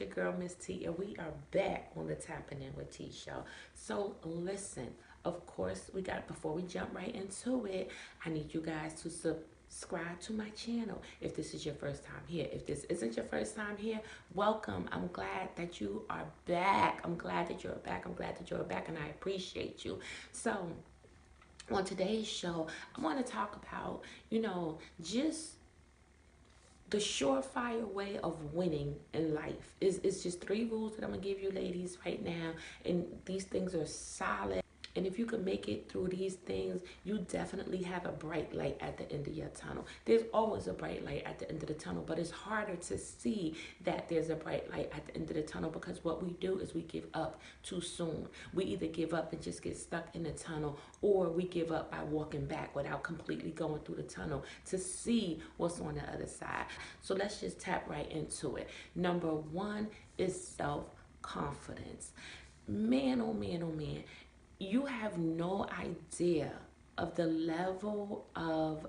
your girl, Miss T, and we are back on the Tapping In with T show. So listen, of course, before we jump right into it, I need you guys to subscribe to my channel if this is your first time here. If this isn't your first time here, welcome. I'm glad that you are back. I'm glad that you're back. I'm glad that you're back, and I appreciate you. So on today's show, I want to talk about, just the surefire way of winning in life. Is just 3 rules that I'm gonna give you ladies right now, and these things are solid. And if you can make it through these things, you definitely have a bright light at the end of your tunnel. There's always a bright light at the end of the tunnel, but it's harder to see that there's a bright light at the end of the tunnel because what we do is we give up too soon. We either give up and just get stuck in the tunnel, or we give up by walking back without completely going through the tunnel to see what's on the other side. So let's just tap right into it. Number 1 is self-confidence. Man, oh man, oh man. You have no idea of the level of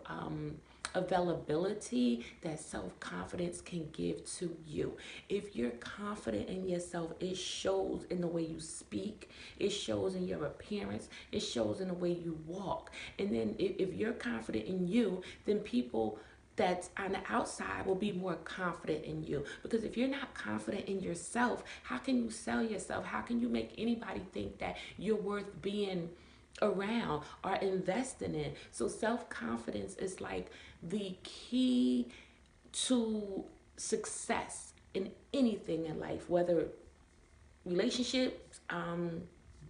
availability that self-confidence can give to you. If you're confident in yourself, it shows in the way you speak, it shows in your appearance, it shows in the way you walk. And then if you're confident in you, then people that's on the outside will be more confident in you. Because if you're not confident in yourself, how can you sell yourself? How can you make anybody think that you're worth being around or investing in? So self-confidence is like the key to success in anything in life, whether relationships,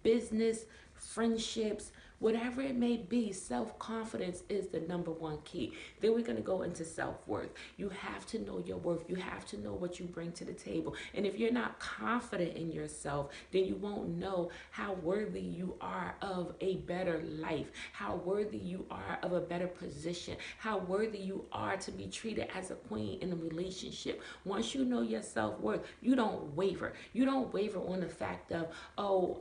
business, friendships, whatever it may be. Self-confidence is the number 1 key. Then we're going to go into self-worth. You have to know your worth. You have to know what you bring to the table. And if you're not confident in yourself, then you won't know how worthy you are of a better life, how worthy you are of a better position, how worthy you are to be treated as a queen in a relationship. Once you know your self-worth, you don't waver. You don't waver on the fact of,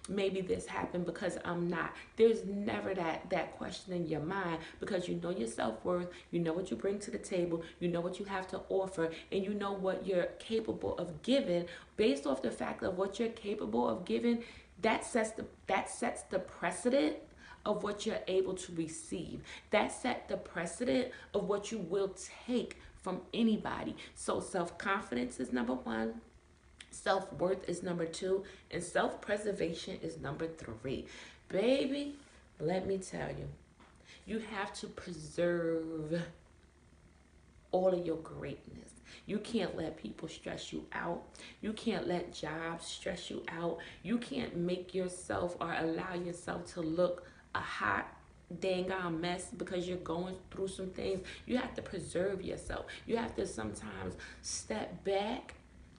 maybe this happened because I'm not. There's never that question in your mind, because you know your self-worth, you know what you bring to the table, you know what you have to offer, and you know what you're capable of giving. Based off the fact of what you're capable of giving, that sets the precedent of what you're able to receive. That set the precedent of what you will take from anybody. So self-confidence is number 1. Self-worth is number 2, and self-preservation is number 3. Baby, let me tell you, you have to preserve all of your greatness. You can't let people stress you out. You can't let jobs stress you out. You can't make yourself or allow yourself to look a hot dang on mess because you're going through some things. You have to preserve yourself. You have to sometimes step back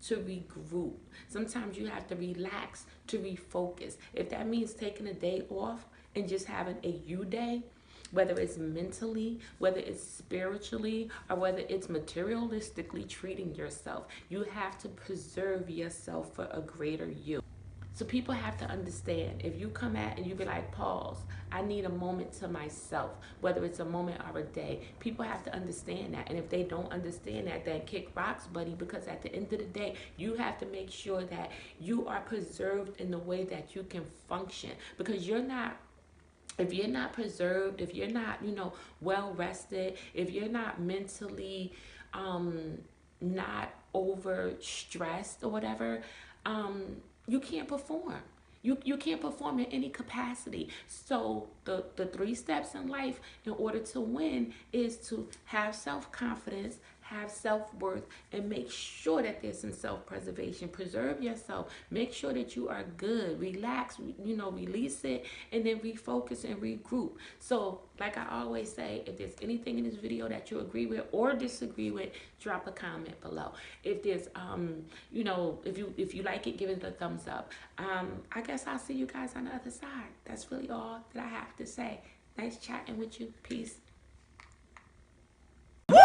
to regroup. Sometimes you have to relax to refocus. If that means taking a day off and just having a you day, whether it's mentally, whether it's spiritually, or whether it's materialistically treating yourself, you have to preserve yourself for a greater you. So people have to understand, if you come at and you be like, pause, I need a moment to myself, whether it's a moment or a day. People have to understand that. And if they don't understand that, then kick rocks, buddy, because at the end of the day, you have to make sure that you are preserved in the way that you can function. Because if you're not preserved, if you're not, well rested, if you're not mentally not over stressed or whatever, you can't perform. You can't perform in any capacity. So the 3 steps in life in order to win is to have self-confidence, have self-worth, and make sure that there's some self-preservation. Preserve yourself. Make sure that you are good. Relax, release it, and then refocus and regroup. So like I always say, if there's anything in this video that you agree with or disagree with, drop a comment below. If there's if you like it, give it a thumbs up. I guess I'll see you guys on the other side. That's really all that I have to say. Nice chatting with you. Peace. Woo!